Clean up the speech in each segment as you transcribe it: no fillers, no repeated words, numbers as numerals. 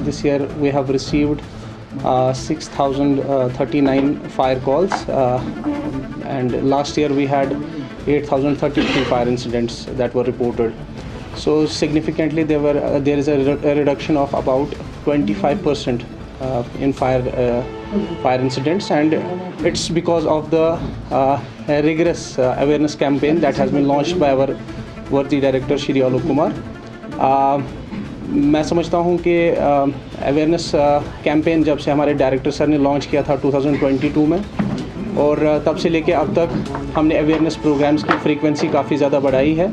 this year we have received 6,039 fire calls, and last year we had 8,033 fire incidents that were reported. So significantly there is a reduction of about 25% in fire incidents, and it's because of the rigorous awareness campaign that has been launched by our worthy director Shri Alok Kumar. मैं समझता हूँ कि awareness campaign जब से हमारे director sir ने launch किया था 2022 में, और तब से लेके अब तक हमने अवेयरनेस प्रोग्राम्स की फ्रीक्वेंसी काफ़ी ज़्यादा बढ़ाई है।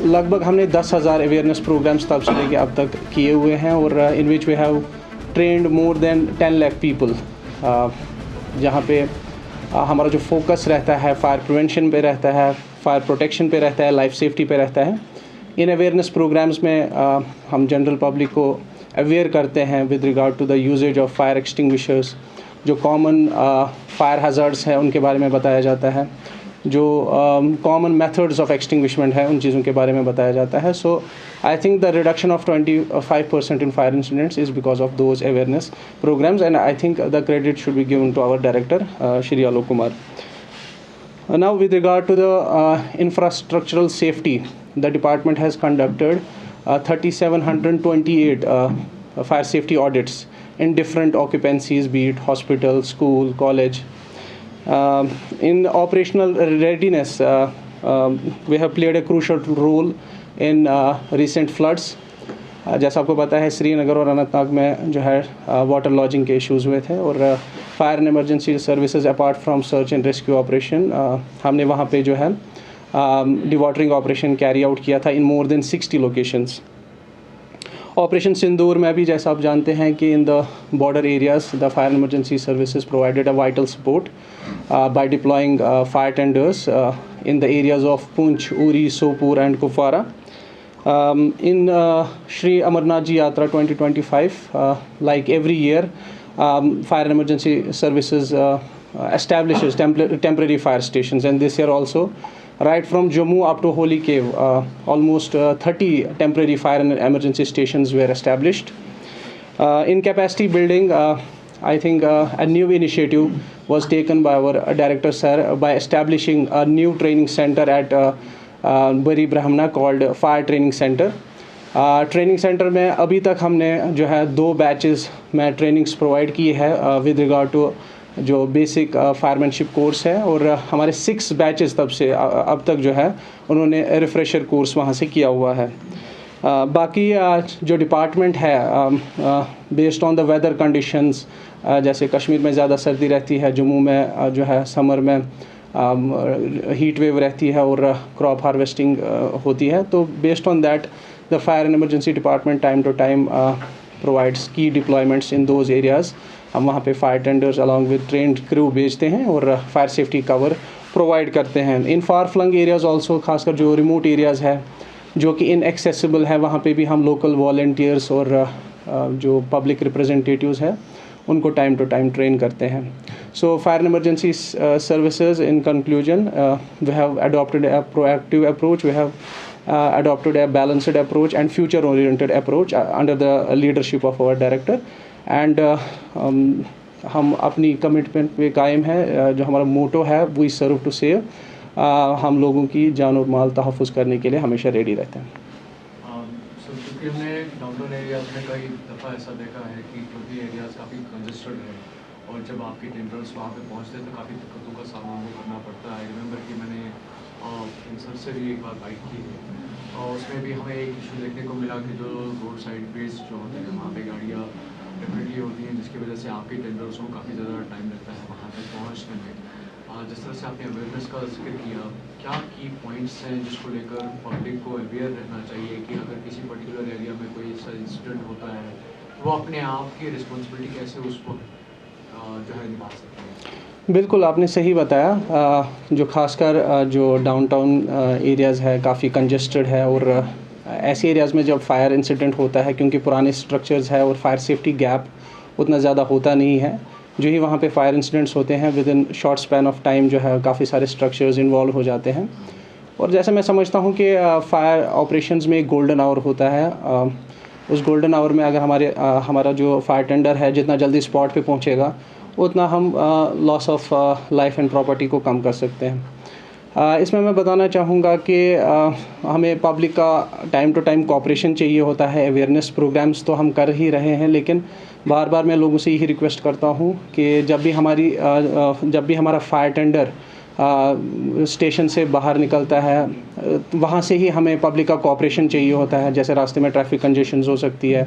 लगभग हमने 10,000 अवेयरनेस प्रोग्राम्स तब से लेके अब तक किए हुए हैं, और in which we have trained more than 10 lakh people, जहाँ पे हमारा जो फोकस रहता है फायर प्रिवेंशन पे रहता है, फायर प्रोटेक्शन पे रहता है, लाइफ सेफ्टी पे रहता है। इन अवेयरनेस प्रोग्राम्स में हम जनरल पब्लिक को अवेयर करते हैं with regard to the usages of fire extinguishers. जो कॉमन फायर हैज़र्ड्स हैं उनके बारे में बताया जाता है, जो कॉमन मेथड्स ऑफ एक्सटिंग्विशमेंट है उन चीज़ों के बारे में बताया जाता है। So I think the reduction of 25% in fire incidents is because of those awareness programmes, and I think the credit should be given to our director Shri Alok Kumar. Now with regard to the infrastructural safety, the department has conducted 3,728 fire safety audits in different occupancies, be it hospital, school, college. In operational readiness, we have played a crucial role in recent floods. जैसा आपको पता है श्रीनगर और अनंतनाग में जो है water lodging के issues हुए थे, और fire and emergency services apart from search and rescue operation हमने वहाँ पे जो है डिवाटरिंग ऑपरेशन कैरी आउट किया था in more than 60 locations. Operation Sindoor में भी जैसा आप जानते हैं कि in the border areas the fire and emergency services provided a vital support by deploying fire tenders in the areas of Poonch, Uri, Sopore and Kupwara. In Shri Amarnath Ji Yatra 2025, like every year, Fire and Emergency Services establishes temporary fire stations, and this year also, right from Jammu up to Holy Cave, almost 30 temporary fire and emergency stations were established. In capacity building, I think a new initiative was taken by our director sir by establishing a new training center at बरी ब्राह्मणा called fire training centre. Training centre में अभी तक हमने जो है 2 batches में trainings provide की है विद रिगार्ड टू जो बेसिक फायरमैनशिप कोर्स है, और हमारे 6 बैचेस तब से अब तक जो है उन्होंने रिफ्रेशर कोर्स वहाँ से किया हुआ है. बाकी जो डिपार्टमेंट है based on the weather conditions, जैसे कश्मीर में ज़्यादा सर्दी रहती है, जम्मू में जो है समर में हीट वेव रहती है और क्रॉप हार्वेस्टिंग होती है, तो based on that the fire and emergency department time to time provides की डिप्लॉयमेंट्स इन दोज एरियाज़. हम वहाँ पे fire tenders along with trained crew भेजते हैं और फायर सेफ्टी कवर प्रोवाइड करते हैं. In far flung areas also, खासकर जो रिमोट एरियाज़ है जो कि इनएक्सेसिबल है, वहाँ पे भी हम लोकल वॉलंटियर्स और जो पब्लिक रिप्रेजेंटेटिव्स हैं उनको टाइम टू टाइम ट्रेन करते हैं. So fire and emergency services, in conclusion, we have adopted a proactive approach, we have adopted a balanced approach and future oriented approach under the leadership of our director, and हम अपनी commitment पे कायम है. जो हमारा मोटो है we serve to save, हम लोगों की जान और माल तहफ़्फ़ुज़ करने के लिए हमेशा रेडी रहते हैं. क्योंकि हमने डाउनटाउन एरियाज़ में कई दफ़ा ऐसा देखा है कि क्योंकि एरियाज़ काफ़ी कंजेस्टेड है और जब आपके टेंडर्स वहाँ पे पहुँचते हैं तो काफ़ी दिक्कतों का सामना करना पड़ता है. रिमेंबर कि मैंने इंसर से भी एक बार बाइक की है और उसमें भी हमें एक इशू देखने को मिला कि जो रोड साइड बेस जो होते हैं वहाँ पे गाड़ियाँ डेफिनेटली होती हैं, जिसकी वजह से आपके टेंडर्स को काफ़ी ज़्यादा टाइम लगता है वहाँ तक पहुँचने में. जिस तरह से आपने अवेयरनेस का जिक्र किया, क्या की पॉइंट्स हैं जिसको लेकर पब्लिक को अवेयर रहना चाहिए कि अगर किसी पर्टिकुलर एरिया में कोई ऐसा इंसिडेंट होता है तो वो अपने आप की रिस्पॉन्सिबिलिटी कैसे उसको जो है निभा सकते हैं? बिल्कुल, आपने सही बताया. जो खासकर जो डाउनटाउन एरियाज़ है काफ़ी कंजेस्टेड है, और ऐसे एरियाज़ में जब फायर इंसिडेंट होता है, क्योंकि पुराने स्ट्रक्चर्स है और फायर सेफ्टी गैप उतना ज़्यादा होता नहीं है, जो ही वहाँ पे फायर इंसिडेंट्स होते हैं with in short span of time जो है काफ़ी सारे स्ट्रक्चर्स इन्वॉल्व हो जाते हैं. और जैसे मैं समझता हूँ कि फायर ऑपरेशंस में एक गोल्डन आवर होता है उस गोल्डन आवर में अगर हमारा जो फायर टेंडर है जितना जल्दी स्पॉट पे पहुंचेगा उतना हम loss of life and property को कम कर सकते हैं। इसमें मैं बताना चाहूँगा कि हमें पब्लिक का टाइम टू टाइम कोऑपरेशन चाहिए होता है। अवेयरनेस प्रोग्राम्स तो हम कर ही रहे हैं, लेकिन बार बार मैं लोगों से यही रिक्वेस्ट करता हूँ कि जब भी हमारा फायर टेंडर स्टेशन से बाहर निकलता है, वहाँ से ही हमें पब्लिक का कोऑपरेशन चाहिए होता है। जैसे रास्ते में ट्रैफिक कंजेशंस हो सकती है,